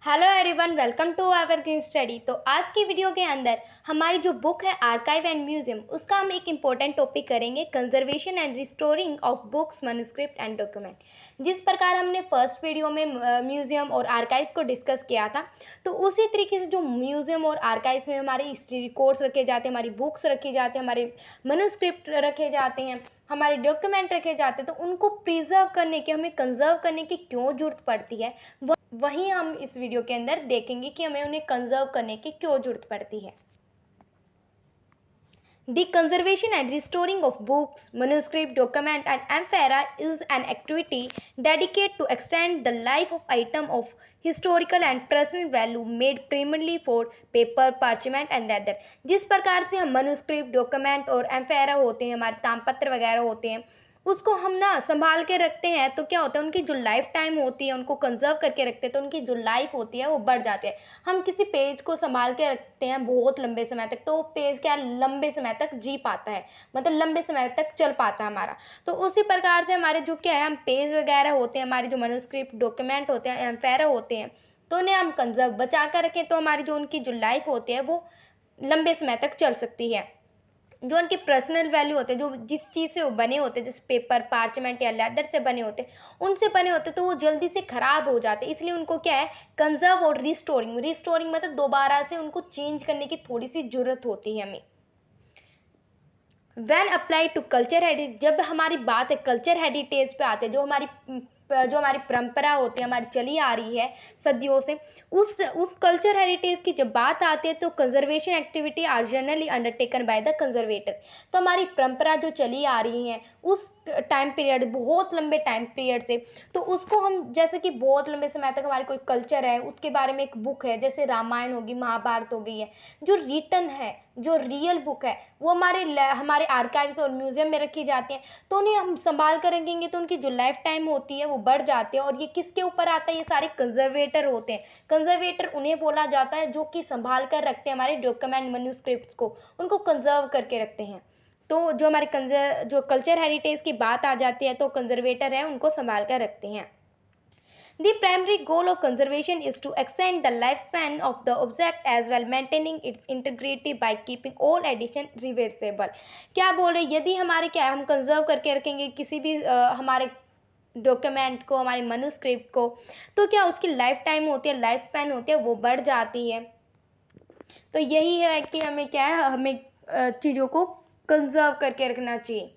Hello everyone, welcome to our green study. तो आज की वीडियो के अंदर हमारी जो बुक है आर्काइव एंड म्यूजियम, उसका हम एक इम्पोर्टेंट टॉपिक करेंगे, conservation and restoring of books, manuscript and document. जिस प्रकार हमने फर्स्ट वीडियो में म्यूजियम और आर्काइव को डिस्कस किया था, तो उसी तरीके से जो म्यूजियम और आर्काइव में हमारे हिस्ट्री रिकॉर्ड्स रखे जाते हैं, हमारी बुक्स रखी जाती हैं, हमारे मैन्युस्क्रिप्ट रखे जाते हैं, हमारे डॉक्यूमेंट रखे जाते हैं, तो उनको प्रिजर्व करने की, हमें कंजर्व करने की क्यों जरूरत पड़ती है, वहीं हम इस वीडियो के अंदर देखेंगे कि हमें उन्हें कंजर्व करने की क्यों जरूरत पड़ती है। The conservation and restoring of books, manuscript, document and amphorae is an activity dedicated to extend the life of item of historical and personal value made primarily for paper, parchment and leather। जिस प्रकार से हम manuscript, document और amphorae होते हैं, हमारे तामपत्र वगैरह होते हैं, उसको हम ना संभाल के रखते हैं, तो क्या होता है, उनकी जो लाइफ टाइम होती है, उनको कंजर्व करके रखते हैं, तो उनकी जो लाइफ होती है वो बढ़ जाती है। हम किसी पेज को संभाल के रखते हैं बहुत लंबे समय तक, तो वो पेज क्या लंबे समय तक जी पाता है, मतलब लंबे समय तक चल पाता है हमारा। तो उसी प्रकार से हमारे जो क्या है, हम पेज वगैरह होते हैं, हमारे जो मैन्युस्क्रिप्ट, डॉक्यूमेंट होते हैं, एम्फेरा होते हैं, तो उन्हें हम कंजर्व बचा कर रखें, तो हमारी जो उनकी जो लाइफ होती है वो लंबे समय तक चल सकती है। जो उनके पर्सनल वैल्यू होते हैं, जो जिस चीज़ से वो बने होते हैं, जैसे पेपर, पार्चमेंट या लेदर से बने होते हैं, उनसे बने होते हैं, तो वो जल्दी से खराब हो जाते हैं। इसलिए उनको क्या है, कंजर्व और रिस्टोरिंग, रिस्टोरिंग मतलब दोबारा से उनको चेंज करने की थोड़ी सी जरूरत होती है हमें। When applied to culture heritage, जब हमारी बात है कल्चर हेरिटेज पे आते हैं, जो हमारी परंपरा होती है, हमारी चली आ रही है सदियों से, उस कल्चर हेरिटेज की जब बात आती है, तो conservation activity are generally undertaken by the conservator. तो हमारी परंपरा जो चली आ रही है उस टाइम पीरियड, बहुत लंबे टाइम पीरियड से, तो उसको हम, जैसे कि बहुत लंबे समय तक हमारी कोई कल्चर है, उसके बारे में एक बुक है, जैसे रामायण होगी, महाभारत हो गई है, जो रिटन है, जो रियल बुक है, वो हमारे आर्काइव्स और म्यूजियम में रखी जाती हैं, तो उन्हें हम संभाल कर रखेंगे, तो उनकी जो लाइफ टाइम होती है वो बढ़ जाती है। और ये किसके ऊपर आता है, ये सारे कंजर्वेटर होते हैं। कंजर्वेटर उन्हें बोला जाता है जो कि संभाल कर रखते हैं हमारे डॉक्यूमेंट, मैन्युस्क्रिप्ट्स को, उनको कंजर्व करके रखते हैं। तो जो हमारे जो कल्चर हेरिटेज की बात आ जाती है, तो कंजर्वेटर है, उनको संभाल कर रखते हैं। The primary goal of conservation is to extend the lifespan of the object as well maintaining its integrity by keeping all addition reversible। क्या बोल रहे, यदि हमारे क्या है, हम कंजर्व करके रखेंगे किसी भी हमारे डॉक्यूमेंट को, हमारे मनुस्क्रिप्ट को, तो क्या उसकी लाइफ टाइम होती है, लाइफ स्पैन होती है, वो बढ़ जाती है। तो यही है कि हमें क्या है, हमें चीज़ों को कंजर्व करके रखना चाहिए।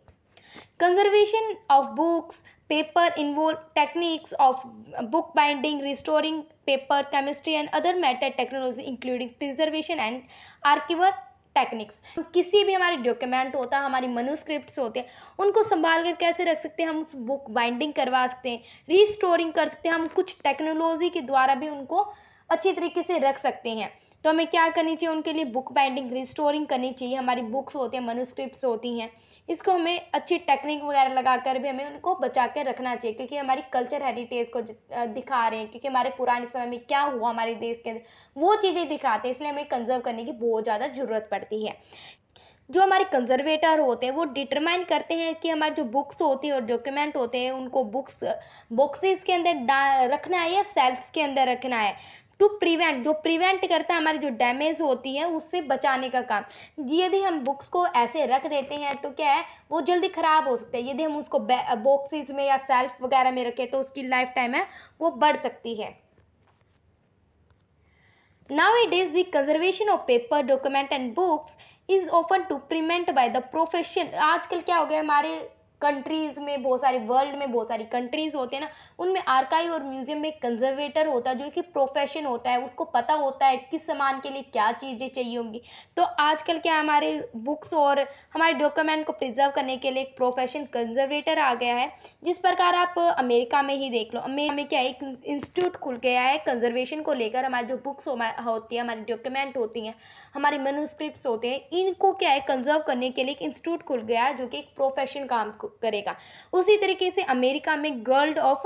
Conservation of books, paper involve techniques of book binding, restoring paper, chemistry and other matter technology including preservation and archival techniques. किसी भी हमारे डॉक्यूमेंट होता है, हमारी मनुस्क्रिप्ट्स होते हैं, उनको संभाल कर कैसे रख सकते हैं, हम उस बुक बाइंडिंग करवा सकते हैं, रीस्टोरिंग कर सकते हैं, हम कुछ टेक्नोलॉजी के द्वारा भी उनको अच्छी तरीके से रख सकते हैं। तो हमें क्या करनी चाहिए, उनके लिए बुक बाइंडिंग, रिस्टोरिंग करनी चाहिए। हमारी बुक्स होती हैं, मनुस्क्रिप्ट्स होती हैं, इसको हमें अच्छी टेक्निक वगैरह लगाकर भी हमें उनको बचा के रखना चाहिए, क्योंकि हमारी कल्चर हेरिटेज को दिखा रहे हैं, क्योंकि हमारे पुराने समय में क्या हुआ हमारे देश के अंदर, वो चीज़ें दिखाते हैं, इसलिए हमें कंजर्व करने की बहुत ज़्यादा जरूरत पड़ती है। जो हमारे कंजर्वेटर होते हैं वो डिटरमाइन करते हैं कि हमारी जो बुक्स होती है और डॉक्यूमेंट होते हैं, उनको बॉक्सेस के अंदर रखना है या सेल्फ्स के अंदर रखना है। टू प्रिवेंट, जो प्रिवेंट करता है हमारी जो डैमेज होती है उससे बचाने का काम। यदि हम बुक्स को ऐसे रख देते हैं तो क्या है, वो जल्दी खराब हो सकते हैं। यदि हम उसको बॉक्सेस में या सेल्फ वगैरह में रखें, तो उसकी लाइफ टाइम है वो बढ़ सकती है। Nowadays, the conservation of paper, document and books is often to prevent by the profession। आजकल क्या हो गया, हमारे कंट्रीज में बहुत सारी, वर्ल्ड में बहुत सारी कंट्रीज होते हैं ना, उनमें आर्काइव और म्यूजियम में कंजर्वेटर होता है, जो कि प्रोफेशन होता है, उसको पता होता है किस सामान के लिए क्या चीज़ें चाहिए होंगी। तो आजकल क्या, हमारे बुक्स और हमारे डॉक्यूमेंट को प्रिजर्व करने के लिए एक प्रोफेशन कंजर्वेटर आ गया है। जिस प्रकार आप अमेरिका में ही देख लो, अमेरिका में क्या है, एक इंस्टीट्यूट खुल गया है कंजर्वेशन को लेकर। हमारी जो बुक्स होती है, हमारी डॉक्यूमेंट होती हैं, हमारे मैन्युस्क्रिप्ट्स होते हैं, इनको क्या है, कंजर्व करने के लिए एक इंस्टीट्यूट खुल गया है, जो कि एक प्रोफेशन काम करेगा। उसी तरीके से अमेरिका में गिल्ड ऑफ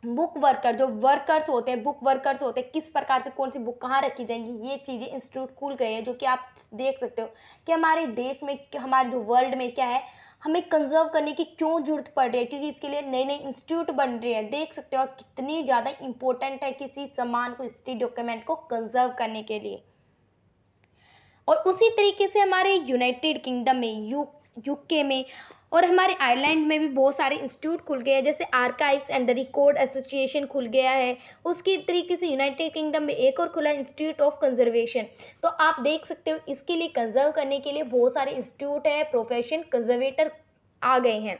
बुक वर्कर, जो वर्कर्स होते हैं, बुक वर्कर्स होते हैं, किस प्रकार से कौन सी बुक कहाँ रखी जाएंगी, ये चीज़ें इंस्टीट्यूट खुल गए हैं, जो कि आप देख सकते हो कि हमारे देश में, हमारे जो वर्ल्ड में क्या है, हमें कंजर्व करने की क्यों जरूरत पड़ रही है, क्योंकि इसके लिए नए नए इंस्टीट्यूट बन रहे हैं। देख सकते हो कितनी ज़्यादा इंपॉर्टेंट है किसी सामान को, हिस्ट्री डॉक्यूमेंट को कंजर्व करने के लिए। और उसी तरीके से हमारे यूनाइटेड किंगडम में, यूके में और हमारे आयरलैंड में भी बहुत सारे इंस्टीट्यूट खुल गए हैं, जैसे archives and the record association खुल गया है। उसकी तरीके से यूनाइटेड किंगडम में एक और खुला इंस्टीट्यूट ऑफ कंजर्वेशन। तो आप देख सकते हो इसके लिए कंजर्व करने के लिए बहुत सारे इंस्टीट्यूट है, प्रोफेशन कंजर्वेटर आ गए हैं।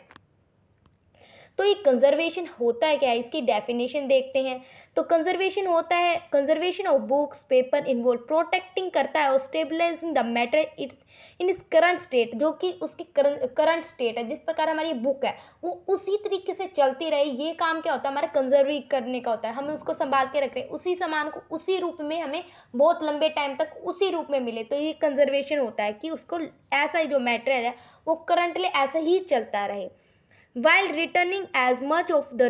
तो ये कंजर्वेशन होता है क्या है, इसकी डेफिनेशन देखते हैं। तो कंजर्वेशन होता है conservation of books paper involve protecting करता है और स्टेबलाइजिंग द मैटर इन इस करंट स्टेट, जो कि उसकी करंट स्टेट है। जिस प्रकार हमारी बुक है वो उसी तरीके से चलती रहे, ये काम क्या होता है हमारा कंजर्व करने का होता है। हमें उसको संभाल के रख रहे हैं, उसी सामान को उसी रूप में हमें बहुत लंबे टाइम तक उसी रूप में मिले। तो ये कंजर्वेशन होता है कि उसको ऐसा ही जो मैटेरियल है वो करंटली ऐसा ही चलता रहे, while returning as much of the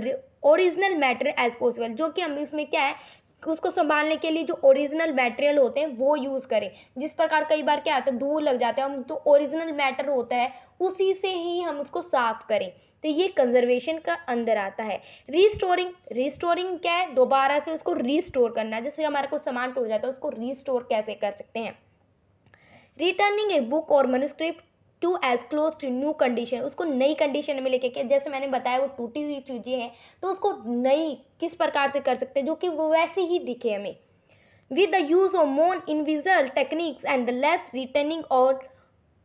original material as possible, जो कि हम इसमें क्या है उसको संभालने के लिए जो ओरिजिनल मटेरियल होते हैं वो यूज करें। जिस प्रकार कई बार क्या होता है धूल लग जाता है, हम जो ओरिजिनल मैटर होता है उसी से ही हम उसको साफ करें। तो ये कंजर्वेशन का अंदर आता है। रिस्टोरिंग क्या है, दोबारा से उसको रिस्टोर करना। जैसे हमारे को सामान टूट जाता है उसको रिस्टोर कैसे कर सकते हैं। रिटर्निंग ए बुक और manuscript to as close to new condition, उसको नई कंडीशन में लेके, जैसे मैंने बताया वो टूटी हुई चीजें हैं तो उसको नई किस प्रकार से कर सकते हैं जो कि वो वैसे ही दिखे हमें। With the use of more invisible techniques and the less returning और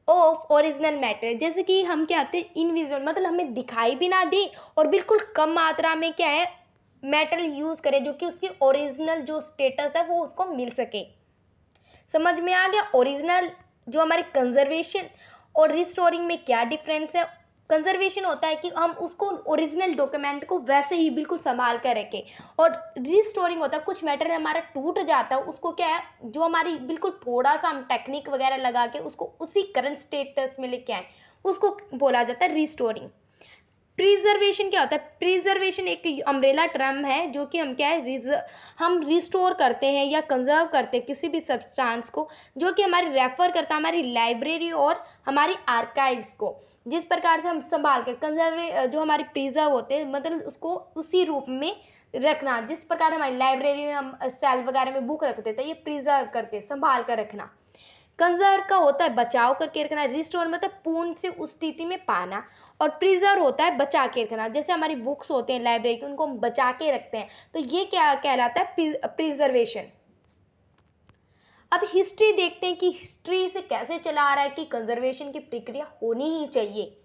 ऑफ ओरिजिनल मैटर, जैसे कि हम क्या आते हैं इनविजिबल, मतलब हमें दिखाई भी ना दे और बिल्कुल कम मात्रा में क्या है मेटल यूज करें जो कि उसकी ओरिजिनल जो स्टेटस है वो उसको मिल सके। समझ में आ गया ओरिजिनल जो हमारे कंजर्वेशन और रिस्टोरिंग में क्या डिफरेंस है। कंजर्वेशन होता है कि हम उसको ओरिजिनल डॉक्यूमेंट को वैसे ही बिल्कुल संभाल कर रखें, और रिस्टोरिंग होता है कुछ मैटर हमारा टूट जाता है उसको क्या है जो हमारी बिल्कुल थोड़ा सा हम टेक्निक वगैरह लगा के उसको उसी करंट स्टेटस में लेके आए, उसको बोला जाता है रिस्टोरिंग। प्रिजर्वेशन क्या होता है, प्रिजर्वेशन एक अम्ब्रेला टर्म है जो कि हम क्या है हम रिस्टोर करते हैं या कंजर्व करते हैं किसी भी सब्सटेंस को जो कि हमारी रेफर करता है हमारी लाइब्रेरी और हमारी आर्काइव्स को। जिस प्रकार से हम संभाल कर कंजर्व जो हमारी प्रिजर्व होते हैं मतलब उसको उसी रूप में रखना, जिस प्रकार हमारी लाइब्रेरी में हम सेल वगैरह में बुक रखते तो ये प्रिजर्व करते संभाल कर रखना। कंजर्व का होता है बचाव करके रखना, रिस्टोर मतलब पूर्ण से उस स्थिति में पाना, और प्रिजर्व होता है बचा के रखना। जैसे हमारी बुक्स होते हैं लाइब्रेरी की उनको हम बचा के रखते हैं तो ये क्या कहलाता है प्रिजर्वेशन। अब हिस्ट्री देखते हैं कि हिस्ट्री से कैसे चला आ रहा है कि कंजर्वेशन की प्रक्रिया होनी ही चाहिए।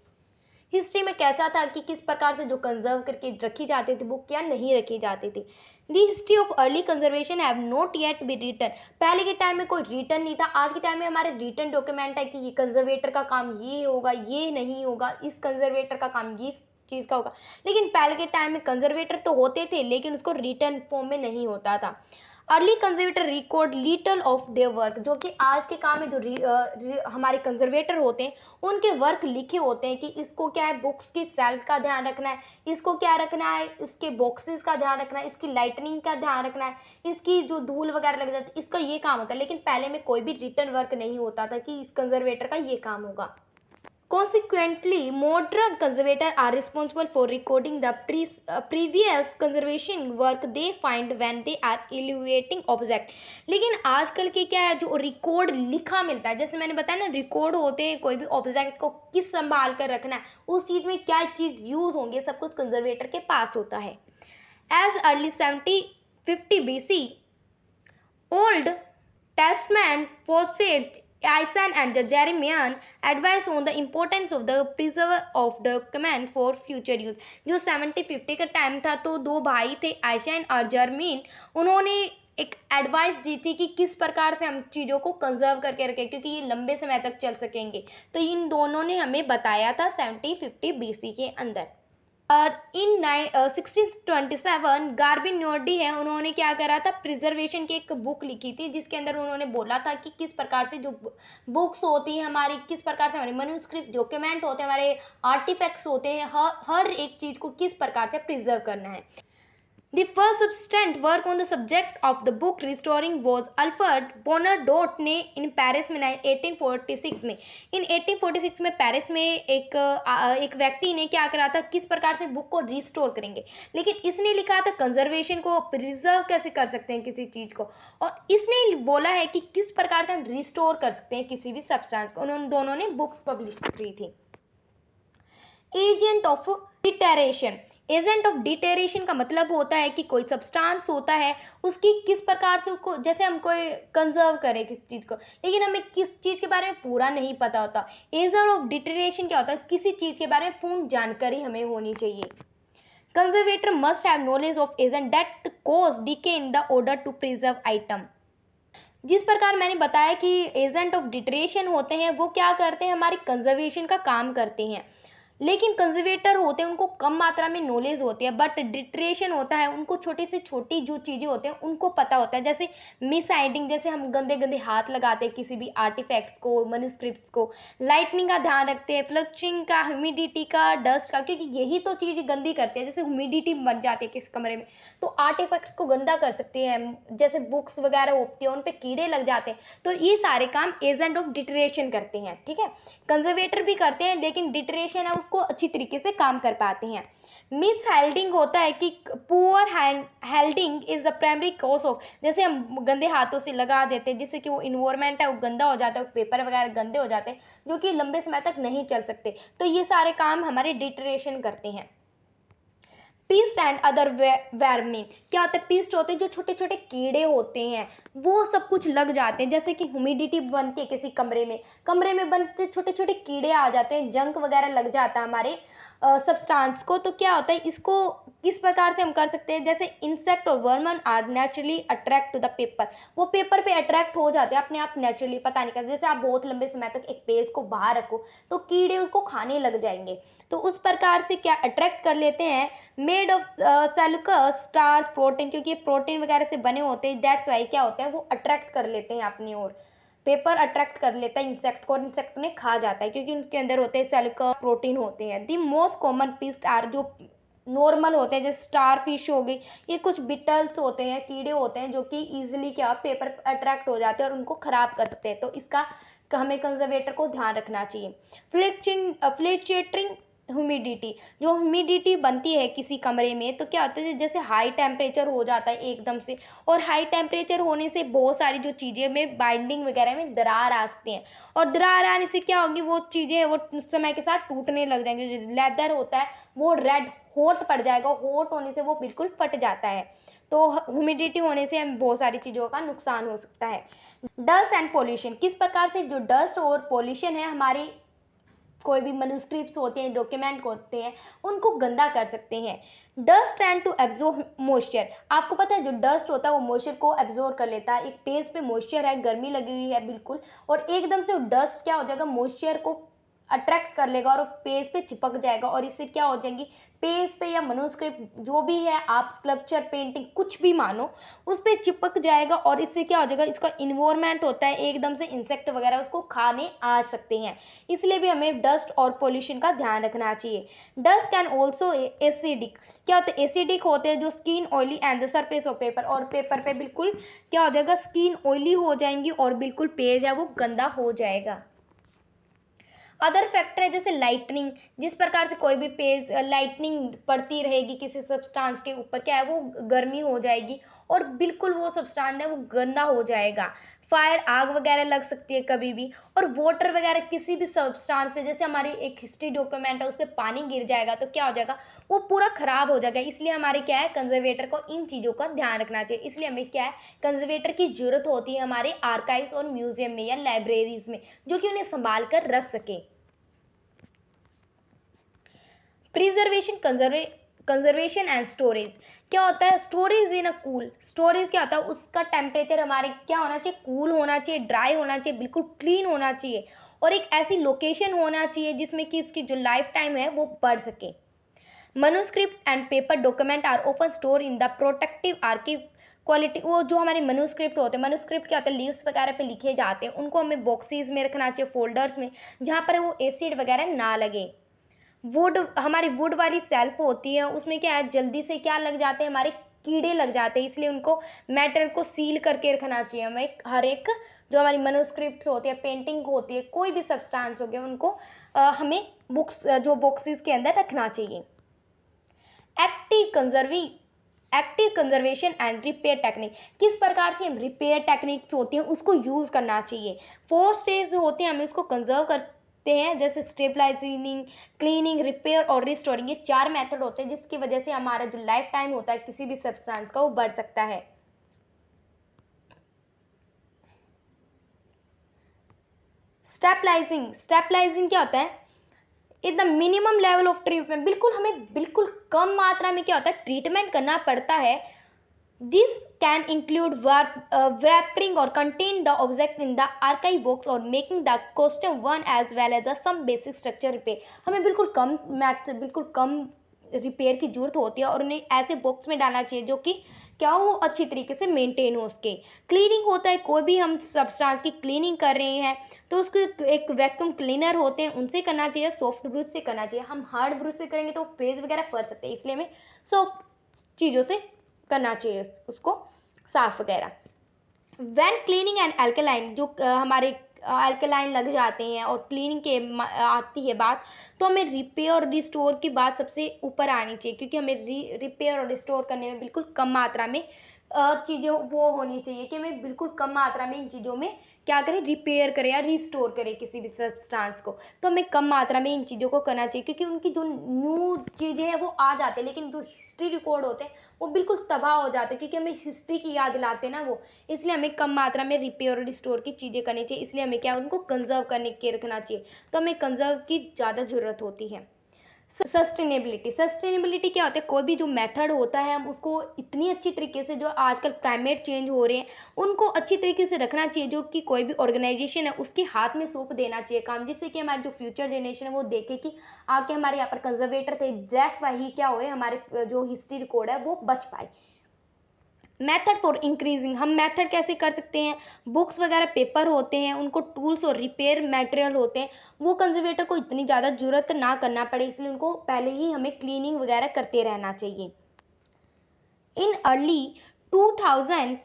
हिस्ट्री में कैसा था कि किस प्रकार से जो कंजर्व करके रखी जाती थी बुक या नहीं रखी जाती थी। The history of early conservation have not yet be written, पहले के टाइम में कोई रिटन नहीं था। आज के टाइम में हमारे रिटन डॉक्यूमेंट है कि ये कंजर्वेटर का काम ये होगा ये नहीं होगा, इस कंजर्वेटर का काम ये चीज का होगा। लेकिन पहले के टाइम में कंजर्वेटर तो होते थे लेकिन उसको रिटन फॉर्म में नहीं होता था। Early conservator record little of their work, जो कि आज के काम में जो हमारे कंजर्वेटर होते हैं उनके वर्क लिखे होते हैं कि इसको क्या है बुक्स की सेल्फ का ध्यान रखना है, इसको क्या रखना है इसके बॉक्सेस का ध्यान रखना है, इसकी लाइटनिंग का ध्यान रखना है, इसकी जो धूल वगैरह लग जाती है इसका ये काम होता है। लेकिन पहले में कोई भी रिटर्न वर्क नहीं होता था कि इस कंजर्वेटर का ये काम होगा। Consequently, modern conservators are responsible for recording the previous conservation work they find when they are evaluating object। लेकिन आजकल के क्या है जो रिकॉर्ड लिखा मिलता है, जैसे मैंने बताया ना रिकॉर्ड होते हैं कोई भी ऑब्जेक्ट को किस संभाल कर रखना है उस चीज में क्या चीज यूज होंगे सब कुछ कंजर्वेटर के पास होता है। As early 70-50 BC, Old Testament prophets Isaiah and Jeremiah advise on the importance of the preserve of document for future use। जो 70-50 का टाइम था तो दो भाई थे आयशान और जर्मीन, उन्होंने एक एडवाइस दी थी कि किस प्रकार से हम चीज़ों को कंजर्व करके रखें क्योंकि ये लंबे समय तक चल सकेंगे। तो इन दोनों ने हमें बताया था 70-50 BC के अंदर। और इन 1627 गार्बिन नोर्डी है, उन्होंने क्या करा था प्रिजर्वेशन की एक बुक लिखी थी जिसके अंदर उन्होंने बोला था कि किस प्रकार से जो बुक्स होती हैं हमारी किस प्रकार से हमारे मैन्युस्क्रिप्ट डॉक्यूमेंट होते हैं हमारे आर्टिफैक्ट्स होते हैं हर एक चीज को किस प्रकार से प्रिजर्व करना है। The first substantive work on the subject of the book restoring was Alfred Bernadotte ने in Paris में 1846 में इन 1846 में पेरिस में एक व्यक्ति ने क्या करा था, किस प्रकार से बुक को रिस्टोर करेंगे। लेकिन इसने लिखा था कंजर्वेशन को, प्रिजर्व कैसे कर सकते हैं किसी चीज को, और इसने बोला है कि किस प्रकार से हम रिस्टोर कर सकते हैं किसी भी सब्सटेंस को। उन्होंने दोनों ने बुक्स पब्लिश की थी। एजेंट ऑफ डिटेरेशन, एजेंट ऑफ डिटेरेशन का मतलब होता है कि कोई सब्सटेंस होता है, उसकी किस प्रकार से उसको, जैसे हम कोई कंजर्व करें किसी चीज को, लेकिन हमें किस चीज के बारे में पूरा नहीं पता होता। एजेंट ऑफ डिटेरेशन क्या होता है, किसी चीज के बारे में पूर्ण जानकारी हमें होनी चाहिए। Conservator must have knowledge of agent that cause decay in the order to preserve item. जिस प्रकार मैंने बताया कि एजेंट ऑफ डिटेरेशन होते हैं, वो क्या करते हैं, हमारी कंजर्वेशन का काम करते हैं। लेकिन कंजर्वेटर होते हैं उनको कम मात्रा में नॉलेज होती है, बट डिटरेशन होता है उनको छोटी से छोटी जो चीजें होते हैं उनको पता होता है। जैसे मिस हाइडिंग, जैसे हम गंदे गंदे हाथ लगाते हैं किसी भी आर्टिफैक्ट्स को, मैन्युस्क्रिप्ट्स को, लाइटनिंग का ध्यान रखते हैं, फ्लक्चुएटिंग का, ह्यूमिडिटी का, डस्ट का, क्योंकि यही तो चीजें गंदी करती है। जैसे ह्यूमिडिटी बन जाती है किस कमरे में तो आर्टिफैक्ट्स को गंदा कर सकती है, जैसे बुक्स वगैरह होती है उन पे कीड़े लग जाते हैं, तो ये सारे काम एजेंट ऑफ डिटरेशन करते हैं। ठीक है, कंजर्वेटर भी करते हैं, लेकिन डिटरेशन है उसको अच्छी तरीके से काम कर पाते हैं। मिस हेल्डिंग होता है कि poor हेल्डिंग is the primary cause of, जैसे हम गंदे हाथों से लगा देते हैं जिससे कि वो इन्वायरमेंट है वो गंदा हो जाता है, पेपर वगैरह गंदे हो जाते हैं जो कि लंबे समय तक नहीं चल सकते, तो ये सारे काम हमारे डिटरेशन करते हैं। पीस्ट एंड अदर वर्मिन, क्या होता है, पीस्ट होते हैं जो छोटे छोटे कीड़े होते हैं, वो सब कुछ लग जाते हैं। जैसे कि ह्यूमिडिटी बनती है किसी कमरे में बनते छोटे छोटे कीड़े आ जाते हैं, जंक वगैरह लग जाता है हमारे सब्सटेंस को, तो क्या होता है, इसको किस प्रकार से हम कर सकते हैं। जैसे इंसेक्ट और vermin are naturally attract to the paper, वो पेपर पे अट्रैक्ट हो जाते हैं अपने आप नेचुरली, पता नहीं कैसे। जैसे आप बहुत लंबे समय तक एक पेज को बाहर रखो तो कीड़े उसको खाने लग जाएंगे, तो उस प्रकार से क्या अट्रैक्ट कर लेते हैं। Made of cellulose starch protein, क्योंकि ये प्रोटीन वगैरह से बने होते हैं, दैट्स वाई क्या होता है वो अट्रैक्ट कर लेते हैं अपनी ओर, पेपर अट्रैक्ट कर लेता है इंसेक्ट को और इंसेक्ट ने खा जाता है क्योंकि उनके अंदर होते हैं सेलुलर प्रोटीन होते हैं। दी मोस्ट कॉमन पीस्ट आर, जो नॉर्मल होते हैं जैसे स्टार फिश हो गई, ये कुछ बिटल्स होते हैं, कीड़े होते हैं जो कि इजीली क्या पेपर अट्रैक्ट हो जाते हैं और उनको खराब कर सकते हैं, तो इसका हमें कंजर्वेटर को ध्यान रखना चाहिए। फ्लक्चुएटिंग ह्यूमिडिटी, जो ह्यूमिडिटी बनती है किसी कमरे में तो क्या होता है, जैसे हाई टेम्परेचर हो जाता है एकदम से, और हाई टेम्परेचर होने से बहुत सारी जो चीज़ें में बाइंडिंग वगैरह में दरार आ सकती हैं, और दरार आने से क्या होगी, वो चीज़ें वो समय के साथ टूटने लग जाएंगी। जो लेदर होता है वो रेड हॉट पड़ जाएगा, हॉट होने से वो बिल्कुल फट जाता है, तो ह्यूमिडिटी होने से हम बहुत सारी चीज़ों का नुकसान हो सकता है। डस्ट एंड पोल्यूशन, किस प्रकार से जो डस्ट और पोल्यूशन है हमारी कोई भी मैन्युस्क्रिप्ट्स होते हैं, डॉक्यूमेंट होते हैं, उनको गंदा कर सकते हैं। Dust trend to absorb moisture, आपको पता है जो डस्ट होता है वो मॉइस्चर को एब्जॉर्ब कर लेता है। एक पेज पे मॉइस्चर है, गर्मी लगी हुई है बिल्कुल, और एकदम से डस्ट क्या हो जाएगा, मॉइस्चर को अट्रैक्ट कर लेगा और पेज पे चिपक जाएगा, और इससे क्या हो जाएगी, पेज पे या मैन्युस्क्रिप्ट जो भी है, आप स्कल्पचर पेंटिंग कुछ भी मानो, उस पे चिपक जाएगा, और इससे क्या हो जाएगा, इसका इन्वायरमेंट होता है एकदम से इंसेक्ट वगैरह उसको खाने आ सकते हैं, इसलिए भी हमें डस्ट और पोल्यूशन का ध्यान रखना चाहिए। डस्ट कैन ऑल्सो एसिडिक, क्या होता है, एसिडिक होते हैं जो skin oily and the surface of paper, और पेपर पे बिल्कुल क्या हो जाएगा, स्किन ऑयली हो जाएंगी और बिल्कुल पेज है वो गंदा हो जाएगा। अदर फैक्टर है जैसे लाइटनिंग, जिस प्रकार से कोई भी पेज लाइटनिंग पड़ती रहेगी किसी सब्सटेंस के ऊपर, क्या है वो गर्मी हो जाएगी और बिल्कुल वो सब्सटेंस है वो गंदा हो जाएगा। फायर, आग वगैरह लग सकती है कभी भी, और वाटर वगैरह किसी भी सब्सटेंस पे, जैसे हमारी एक हिस्ट्री डॉक्यूमेंट है उस पर पानी गिर जाएगा तो क्या हो जाएगा, वो पूरा खराब हो जाएगा। इसलिए हमारे क्या है, कंजर्वेटर को इन चीज़ों का ध्यान रखना चाहिए, इसलिए हमें क्या है, कंजर्वेटर की जरूरत होती है हमारे आर्काइव्स और म्यूजियम में या लाइब्रेरीज में, जो कि उन्हें संभाल कर रख सके। प्रिजर्वेशन, कंजर्वेशन एंड स्टोरेज, क्या होता है, storage in a cool, storage क्या होता है, उसका टेम्परेचर हमारे क्या होना चाहिए, कूल होना चाहिए, ड्राई होना चाहिए, बिल्कुल क्लीन होना चाहिए, और एक ऐसी लोकेशन होना चाहिए जिसमें कि उसकी जो लाइफ टाइम है वो बढ़ सके। Manuscript and paper document are often store in the protective archive quality, वो जो हमारे मैन्युस्क्रिप्ट होते हैं, मैन्युस्क्रिप्ट क्या होता है, लीव्स वगैरह पे लिखे जाते हैं, उनको हमें बॉक्सेस में रखना चाहिए, फोल्डर्स में, जहाँ पर वो एसिड वगैरह ना लगे। वुड, हमारी वुड वाली सेल्फ होती है उसमें क्या है, जल्दी से क्या लग जाते हैं, हमारे कीड़े लग जाते हैं, इसलिए उनको मैटर को सील करके रखना चाहिए हमें। हर एक जो हमारी मनोस्क्रिप्ट्स होती है, पेंटिंग होती है, कोई भी सब्सटेंस हो गया, उनको हमें बुक्स जो बॉक्सेस के अंदर रखना चाहिए। Active conservation and repair technique, किस प्रकार से हम रिपेयर टेक्निक्स होती हैं उसको यूज करना चाहिए। 4 स्टेज होते हैं, हम इसको कंजर्व करते हैं, जैसे स्टेबलाइजिंग, क्लीनिंग, रिपेयर और रिस्टोरिंग। ये 4 मेथड होते हैं जिसकी वजह से हमारा जो लाइफ टाइम होता है किसी भी सब्सटेंस का वो बढ़ सकता है। स्टेबलाइजिंग क्या होता है? The minimum level of treatment, बिल्कुल हमें बिल्कुल कम मात्रा में क्या होता है ट्रीटमेंट करना पड़ता है। This can include wrapping or contain the object in the archive box or making the costume one as well as the some basic structure repair। हमें बिल्कुल कम रिपेयर की जरूरत होती है और उन्हें ऐसे बॉक्स में डालना चाहिए जो कि क्या वो अच्छी तरीके से मेंटेन हो उसके। क्लीनिंग होता है, कोई भी हम सब्सटेंस की क्लीनिंग कर रहे हैं तो उसको एक वैक्यूम क्लीनर होते हैं उनसे करना चाहिए, सॉफ्ट ब्रश से करना चाहिए। हम हार्ड ब्रश से करेंगे तो फेस वगैरह पड़ सकते हैं, इसलिए हमें सॉफ्ट चीज़ों से करना चाहिए उसको साफ वगैरह। व्हेन क्लीनिंग एंड अल्कलाइन, जो हमारे अल्कलाइन लग जाते हैं और क्लीनिंग के आती है बात, तो हमें रिपेयर और रिस्टोर की बात सबसे ऊपर आनी चाहिए, क्योंकि हमें रिपेयर और रिस्टोर करने में बिल्कुल कम मात्रा में चीज़ें वो होनी चाहिए कि हमें बिल्कुल कम मात्रा में इन चीज़ों में क्या करें, रिपेयर करें या रिस्टोर करें किसी भी सब्सटेंस को। तो हमें कम मात्रा में इन चीज़ों को करना चाहिए, क्योंकि उनकी जो न्यू चीज़ें हैं वो आ जाते हैं, लेकिन जो हिस्ट्री रिकॉर्ड होते हैं वो बिल्कुल तबाह हो जाते हैं, क्योंकि हमें हिस्ट्री की याद दिलाते हैं ना वो। इसलिए हमें कम मात्रा में रिपेयर और रिस्टोर की चीज़ें करनी चाहिए, इसलिए हमें क्या उनको कंजर्व करने के रखना चाहिए। तो हमें कंजर्व की ज़्यादा ज़रूरत होती है। सस्टेनेबिलिटी क्या होता है? कोई भी जो मेथड होता है हम उसको इतनी अच्छी तरीके से, जो आजकल क्लाइमेट चेंज हो रहे हैं उनको अच्छी तरीके से रखना चाहिए, जो कि कोई भी ऑर्गेनाइजेशन है उसके हाथ में सौंप देना चाहिए काम, जिससे कि हमारी जो फ्यूचर जनरेशन है वो देखे कि आके हमारे यहाँ पर कंजर्वेटर थे, दैट्स व्हाई ही क्या हुए, हमारे जो हिस्ट्री रिकॉर्ड है वो बच पाए। मेथड फॉर इंक्रीजिंग, हम मेथड कैसे कर सकते हैं? बुक्स वगैरह पेपर होते हैं, उनको टूल्स और रिपेयर मटेरियल होते हैं, वो कंजर्वेटर को इतनी ज़्यादा जरूरत ना करना पड़े, इसलिए उनको पहले ही हमें क्लीनिंग वगैरह करते रहना चाहिए। In early 2000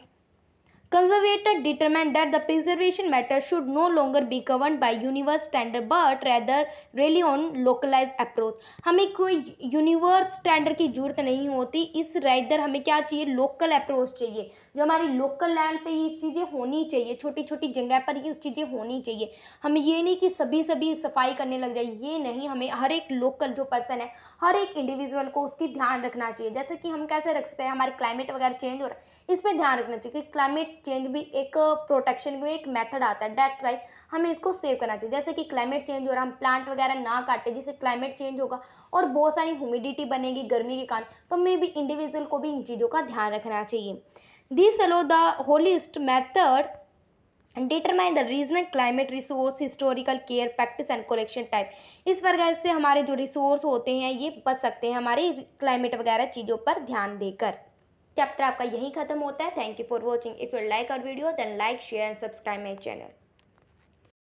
conservator determined that the preservation matter should no longer be governed by universe standard but rather rely on localized approach। हमें कोई यूनिवर्स स्टैंडर्ड की जरूरत नहीं होती, इस राइदर हमें क्या चाहिए, लोकल अप्रोच चाहिए, जो हमारी लोकल लेवल पे ये चीज़ें होनी चाहिए, छोटी छोटी जगह पर ये चीज़ें होनी चाहिए। हमें ये नहीं कि सभी सफाई करने लग जाए, ये नहीं, हमें हर एक लोकल जो पर्सन है, हर एक इंडिविजुअल को उसकी ध्यान रखना चाहिए। जैसे कि हम कैसे रख सकते हैं, हमारे क्लाइमेट वगैरह चेंज हो रहा है, इस पर ध्यान रखना चाहिए, क्योंकि क्लाइमेट चेंज भी एक प्रोटेक्शन में एक मेथड आता है, दैट्स वाई हमें इसको सेव करना चाहिए। जैसे कि क्लाइमेट चेंज हो रहा है, हम प्लांट वगैरह ना काटें, जिससे क्लाइमेट चेंज होगा और बहुत सारी ह्यूमिडिटी बनेगी गर्मी के कारण, तो हमें भी इंडिविजुअल को भी इन चीज़ों का ध्यान रखना चाहिए। This allow the holistic method determine the regional climate resource historical care practice and collection type. इस प्रकार से हमारे जो रिसोर्स होते हैं ये बच सकते हैं हमारे क्लाइमेट वगैरह चीज़ों पर ध्यान देकर। चैप्टर आपका यही खत्म होता है। Thank you for watching. If you like our video then like share and subscribe my channel.